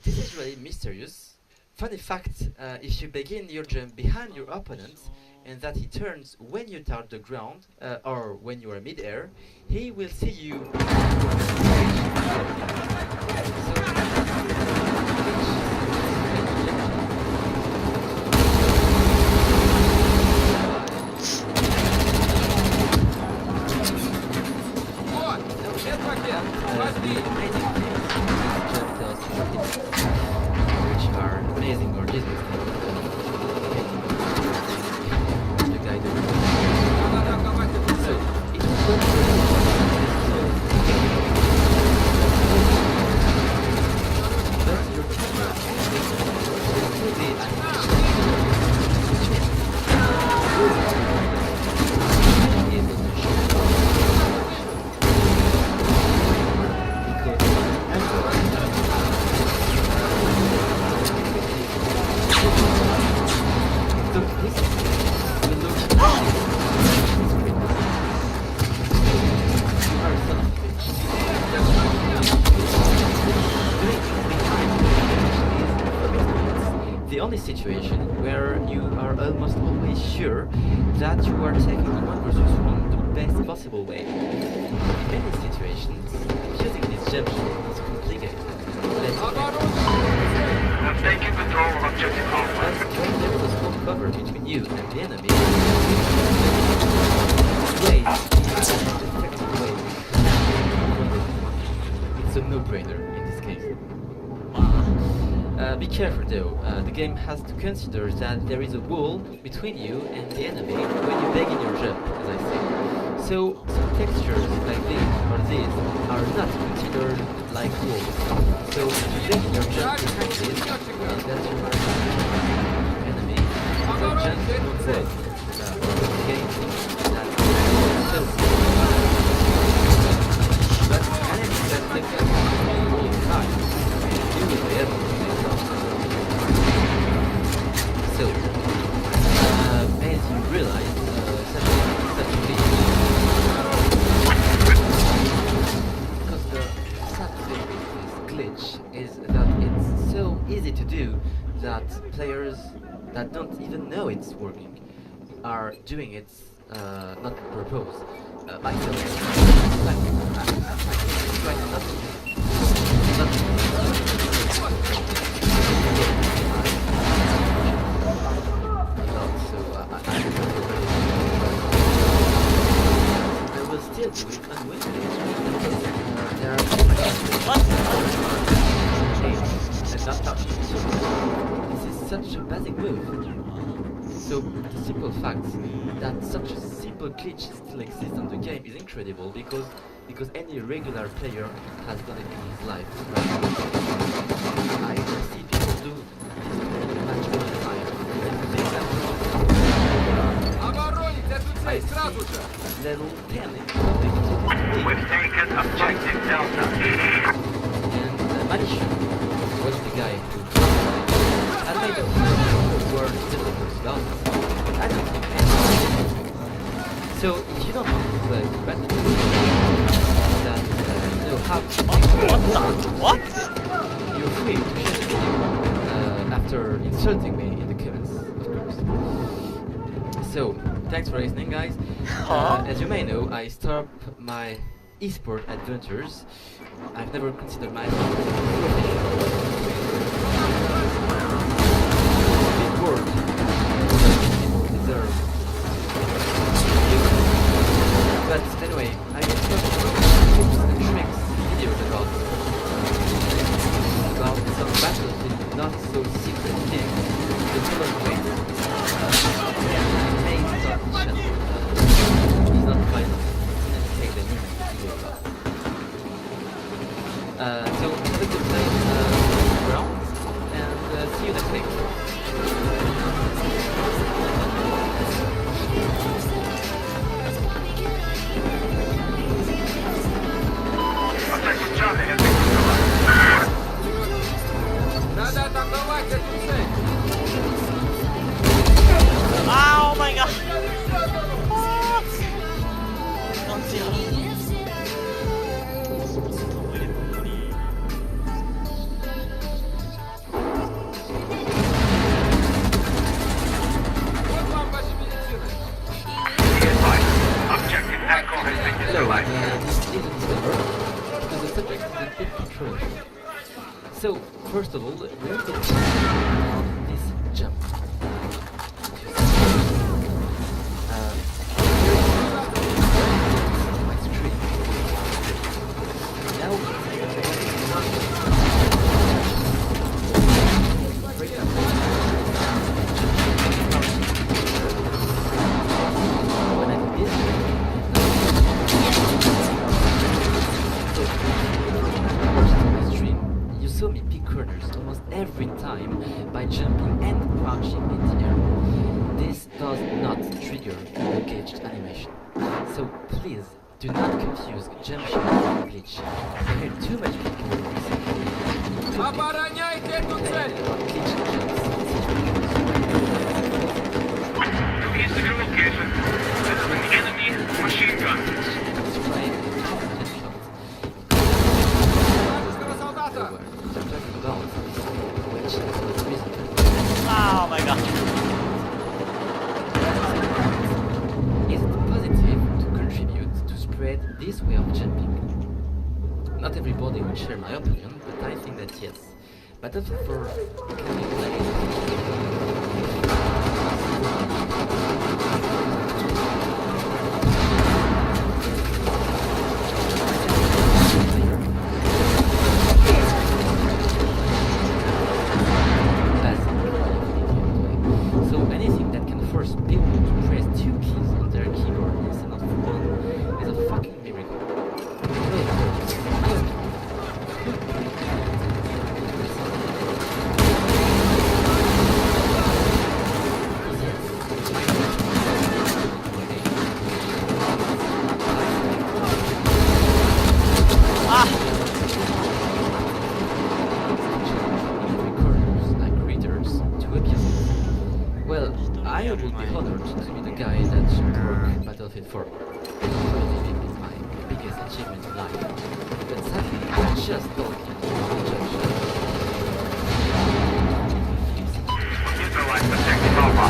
this is really mysterious. Funny fact, if you begin your jump behind your opponent, and that he turns when you touch the ground, or when you are mid-air, he will see you. Which are amazing or Disney things. The guy does. So it was but your camera will the the only situation where you are almost always sure that you are taking 1 versus 1 the best possible way. In many situations, using this jump is complicated. Taking control of objective alpha. There is a small cover between you and the enemy. Wait, it's a no-brainer in this case. Be careful though, the game has to consider that there is a wall between you and the enemy when you begin your jump, as I say. So, some textures like this or these are not considered like walls. So, if you begin your jump behind this, that you are enemy, the jump won't work. The game thinks that so. But enemy that takes up all the time, you will be able to. So, as you realize, such a because the sad thing with this glitch is that it's so easy to do that players that don't even know it's working are doing it not on purpose. Myself, I will still do it unwillingly. There are and not touching. This is such a basic move. So the simple fact that such a simple glitch still exists on the game is incredible because any regular player has done it in his life. I see people do this much all the time. I see level 10 We've taken objective Delta. and Manisha was the guy who I made a word developers done. I don't think anyone. So if you don't want to play competitive, then know how to What? you're free to share the video after insulting me in the comments, of course. So, thanks for listening, guys. As you may know, I stopped my esport adventures. I've never considered myself professional. Big word. People deserve. But anyway, I will start tips and tricks videos about some battlefield not so secret things. The villain ways. He's not violent. Let's take the new video about. So, have a good night. flight. This is a discover because the subject is a bit controversial. So, first of all, we're going to on this jump. My screen. Now, break up. When I did this, my stream, you saw me pick corners almost every time by jumping and crouching in the air. This does not trigger the gauged animation. So please do not confuse jump shot with glitch. I heard too much people recently Обороняйте эту цель! about glitch jumps. Is the location. This is an enemy machine gun. Describe jump shots. Вражеского солдата! I'm talking about which is reasonable. Oh my god. Is it positive to contribute to spread this way of jumping? Not everybody will share my opinion, but I think that yes. Battlefield 4 can be played. So anything that can force people to press 2 keys on their keyboard instead of 1 is a fucking miracle. Ah! Recorders like readers to appeal. Well, I would be honored to be the guy that broke Battlefield 4. Prototyping is my biggest achievement in life. But sadly, I'm just talking to the judge. Neutralize objective Alpha.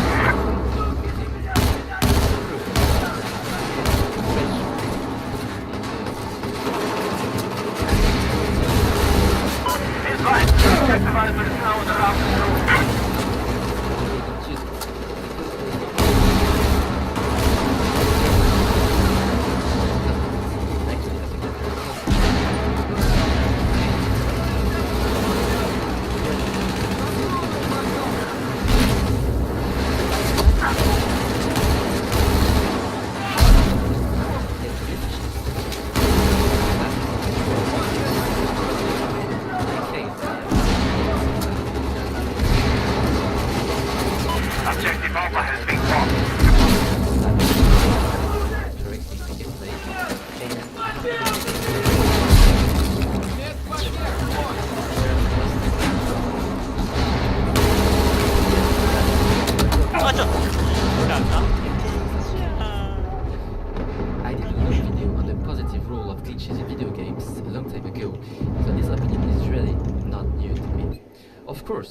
It's fine. Objective Alpha is now under our control. Objective Alpha has been lost. Нет потерь! Бой! Ah,ちょっと。なんだ I did a long video on the positive role of glitches in video games a long time ago, so this opinion is really not new to me. Of course.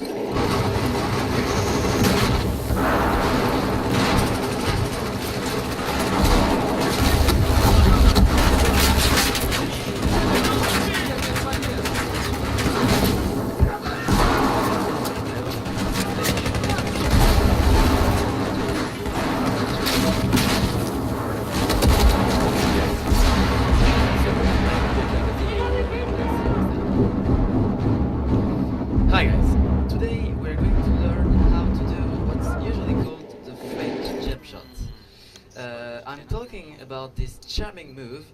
Hi guys, today we're going to learn how to do what's usually called the French jump shot. I'm talking about this charming move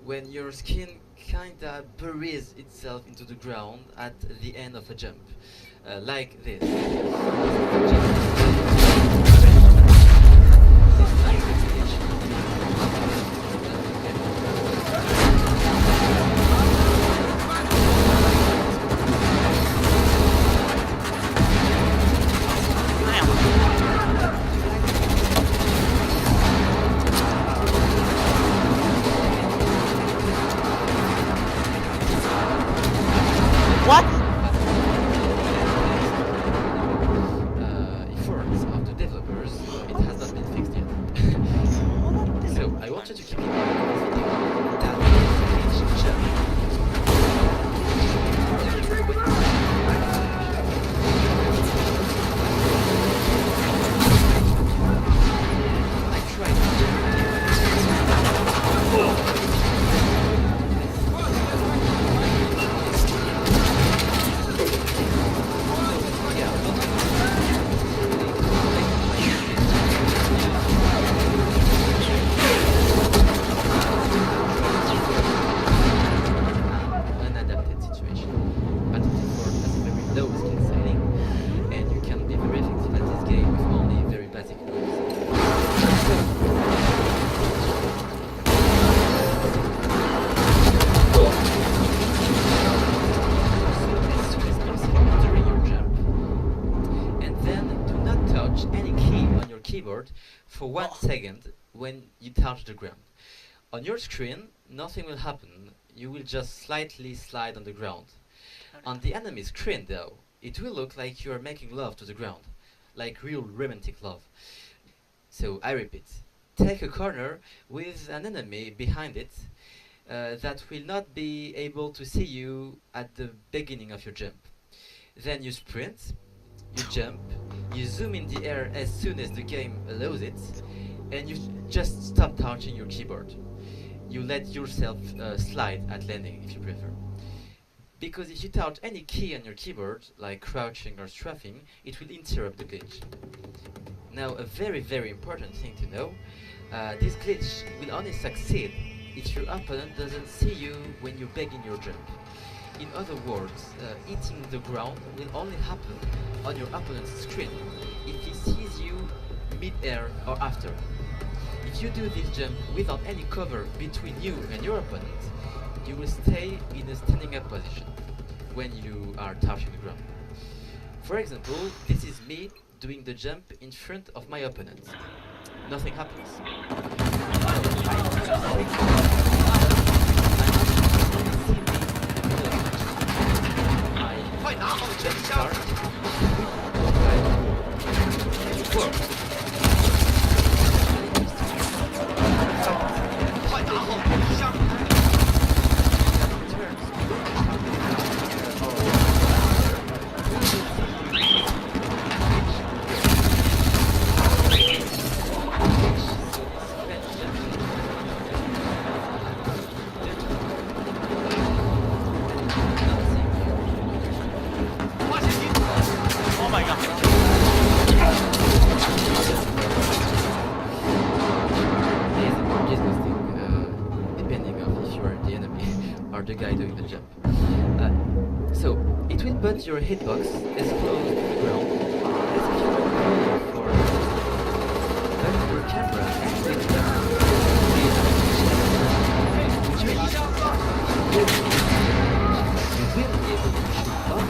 when your skin kinda buries itself into the ground at the end of a jump, like this. What? If for 1 second when you touch the ground. On your screen, nothing will happen, you will just slightly slide on the ground. On the enemy screen though, it will look like you are making love to the ground, like real romantic love. So I repeat, take a corner with an enemy behind it that will not be able to see you at the beginning of your jump. Then you sprint, you jump, you zoom in the air as soon as the game allows it, and you just stop touching your keyboard. You let yourself slide at landing if you prefer. Because if you touch any key on your keyboard, like crouching or strafing, it will interrupt the glitch. Now a very important thing to know, this glitch will only succeed if your opponent doesn't see you when you begin your jump. In other words, hitting the ground will only happen on your opponent's screen if he sees you mid-air or after. If you do this jump without any cover between you and your opponent, you will stay in a standing up position when you are touching the ground. For example, this is me doing the jump in front of my opponent. Nothing happens. Jump start. Oh my god. This is more disgusting, depending on if you are the enemy or the guy doing the jump. So, it will put your hitbox as close to the ground as if you were aiming for but your camera actually doesn't which means you will be able to shoot off.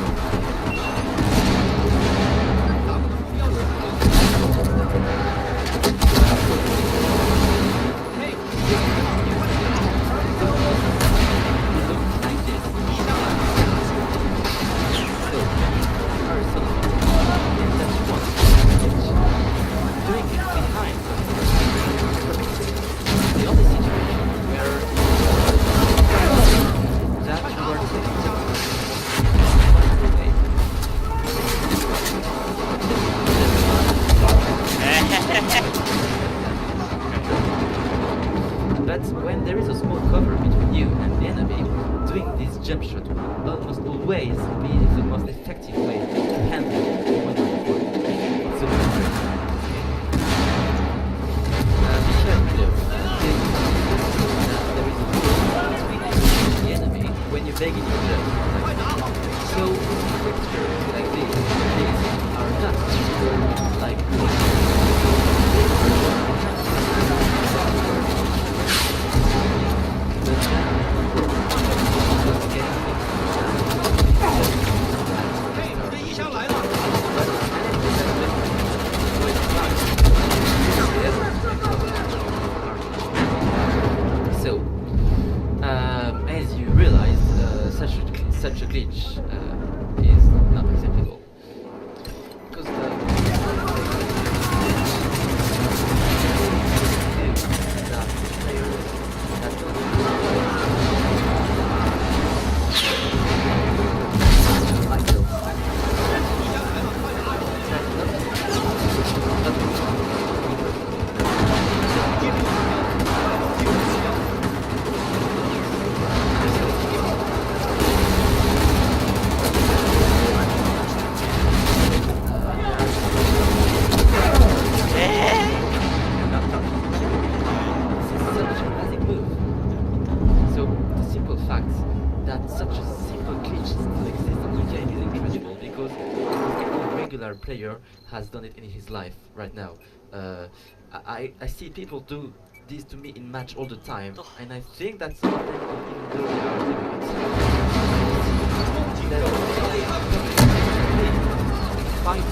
But when there is a small cover between you and the enemy, doing this jump shot will almost always be the most effective way to handle what you're doing. So, be sure to know that there is a difference between the enemy when you begin your jump. So, pictures like these are not like So, as you realize, such a glitch is not acceptable. Because player has done it in his life right now. I see people do this to me in match all the time, and I think that's not even though they are doing it. Fight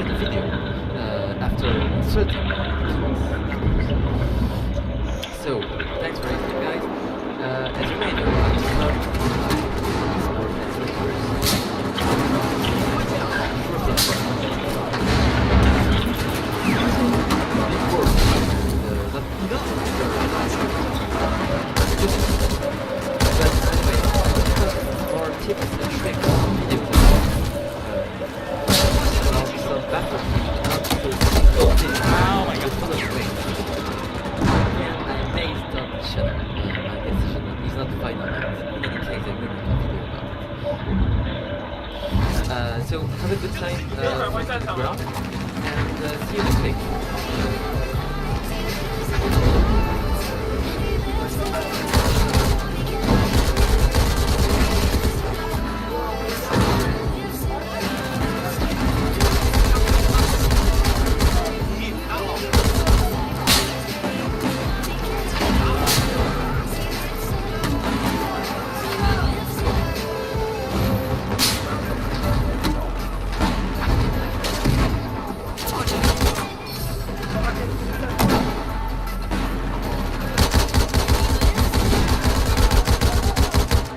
share the video after inserting the keys. So, thanks for listening, guys. As you may know, I start these more than 3 years. Before but anyway, more tips and tricks videos about some battlefield Oh my god. and I may stop the channel. My decision is not final yet. In any case, I will make a video about it. So have a good time flying the ground, and see you next week.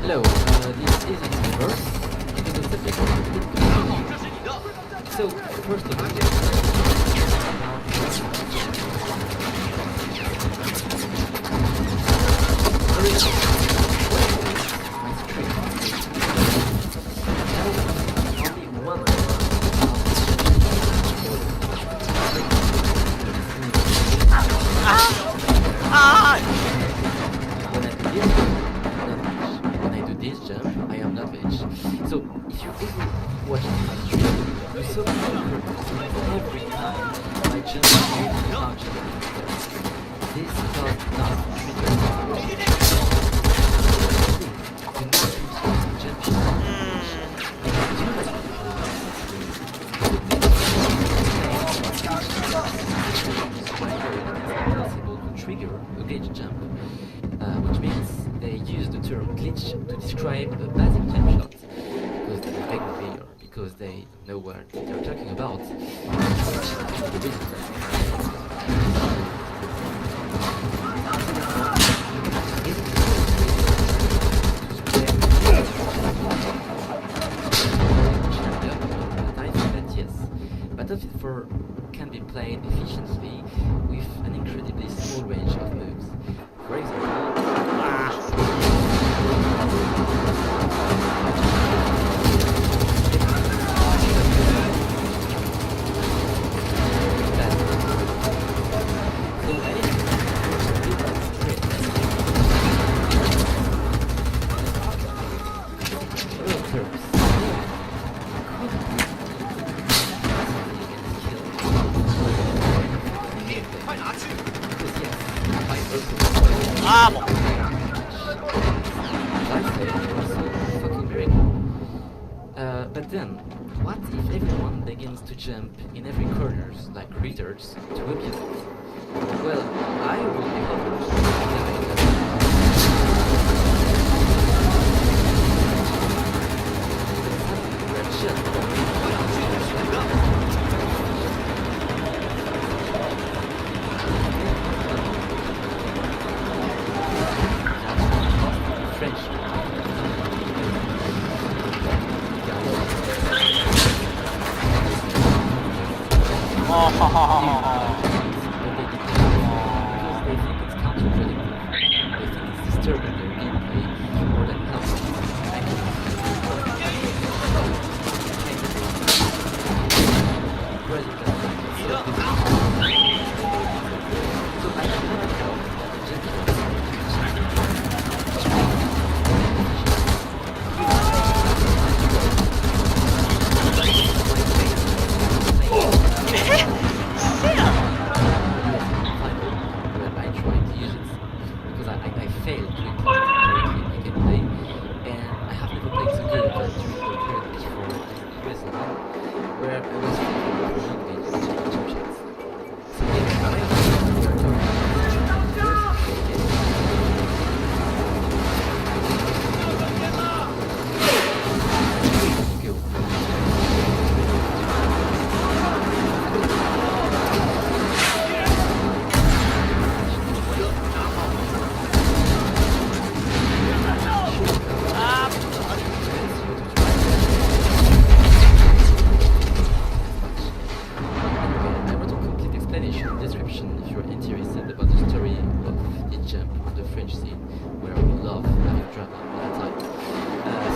Hello, this is in reverse. It is a subject of So, first of all, when I do this jump, I am not edge. So if you ever watch this stream, you saw the purpose every time I jump really much. This does not trigger. Do not use jump possible to trigger a glitch jump, which means they use the term glitch to describe a basic jump shot, because they make a failure, because they know what they're talking about. I think that yes, Battlefield 4 can be played efficiently with an incredibly small range of moves. For example, Ah, bon. But then, what if everyone begins to jump in every corners like retards to abuse it? Well, I will be French. Oh, ha, ha, ha, ha. Because they think it's counterproductive. They think it's disturbing their gameplay more than helpful. So I cannot help explanation, description if you're interested about the story of the jump on the French scene, where we love having drama all the time.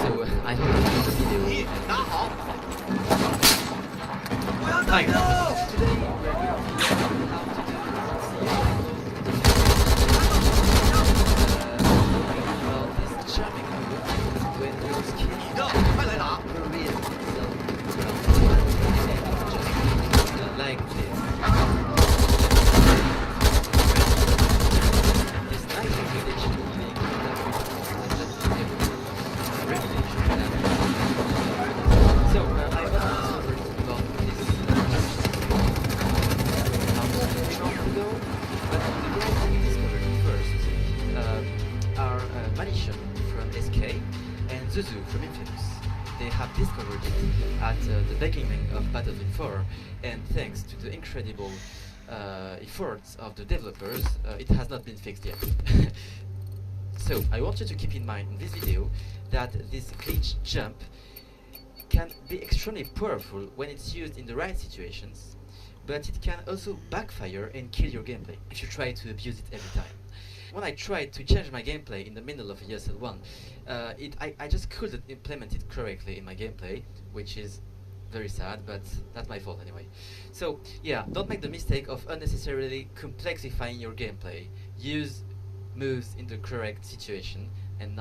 So I hope you enjoyed the video. Hi guys, today we're going to learn how to do about this jumping move when your skin Korean just like this. This nice regulation thing that we regulation. So I was discovered about this months ago, but the guys that discovered it first are Manishan from SK and Zuzu from Infamous. They have discovered it at the beginning of Battlefield 4, and thanks to the incredible efforts of the developers, it has not been fixed yet. So I want you to keep in mind in this video that this glitch jump can be extremely powerful when it's used in the right situations, but it can also backfire and kill your gameplay if you try to abuse it every time. When I tried to change my gameplay in the middle of ESL 1, I just couldn't implement it correctly in my gameplay, which is very sad, but that's my fault anyway. So yeah, don't make the mistake of unnecessarily complexifying your gameplay. Use moves in the correct situation and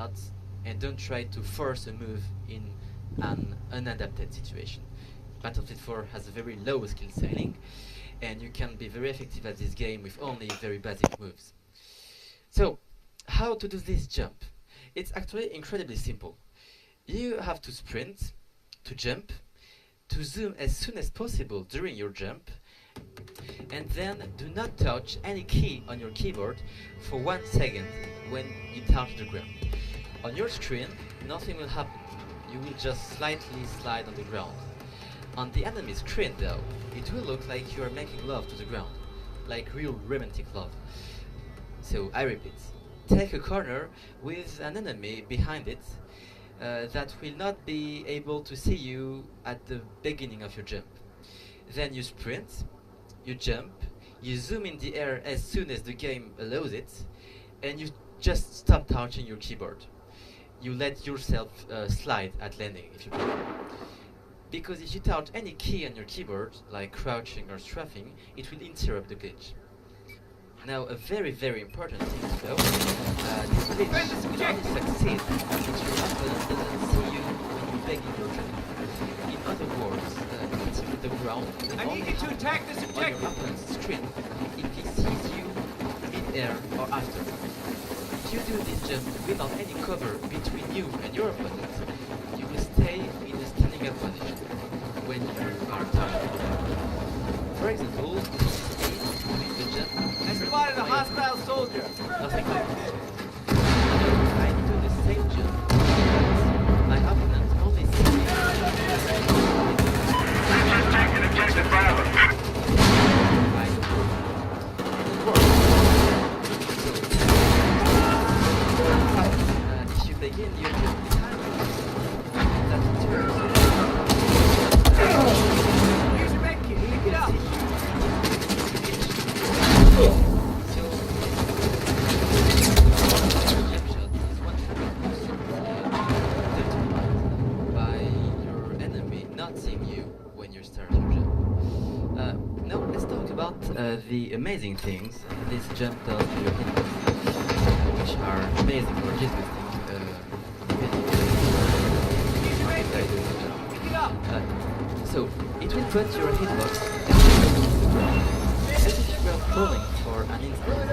don't try to force a move in an unadapted situation. Battlefield 4 has a very low skill ceiling, and you can be very effective at this game with only very basic moves. So, how to do this jump? It's actually incredibly simple. You have to sprint, to jump, to zoom as soon as possible during your jump, and then do not touch any key on your keyboard for 1 second when you touch the ground. On your screen, nothing will happen. You will just slightly slide on the ground. On the enemy screen though, it will look like you are making love to the ground, like real romantic love. So I repeat, take a corner with an enemy behind it that will not be able to see you at the beginning of your jump. Then you sprint, you jump, you zoom in the air as soon as the game allows it, and you just stop touching your keyboard. You let yourself slide at landing if you prefer. Because if you touch any key on your keyboard, like crouching or strafing, it will interrupt the glitch. Now, a very, very important thing to know, this glitch will only succeed if your opponent doesn't see you when you begin your jump. In other words, hitting the ground will only happen attack this on your opponent's screen if he sees you mid-air or after. If you do this jump without any cover between you and your opponent, you will stay in a standing up position when you are touching the ground. For example, doing the jump. I spotted a hostile soldier. Nothing like this. I do the same jump, but my opponent only sees me. Taking objective Bravo. If you begin your jump behind me, that turns. Use your med kit. Pick it up. Now let's talk about the amazing things this jump does to your hitbox, which are amazing or disgusting. So it will put your hitbox as if you were falling for an instant,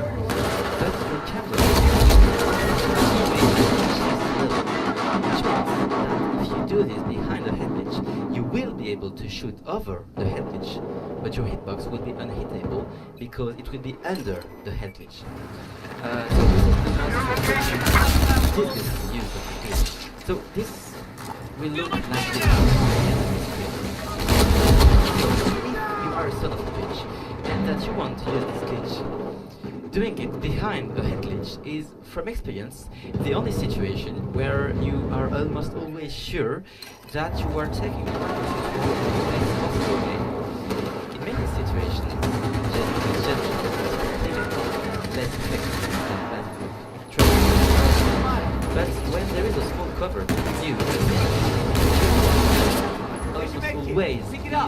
but your camera which means that if you do this behind the head glitch, you will be able to shoot over the head glitch, but your hitbox will be unhittable because it will be under the head glitch. So this is the most use of the glitch. So this will look like this. So you are a son of a bitch, and that you want to use this glitch. Doing it behind a head glitch is, from experience, the only situation where you are almost always sure that you are taking the best possible way. In many situations, just less effective than traditional. But when there is a small cover, you Where's your med will kit? always Pick it up.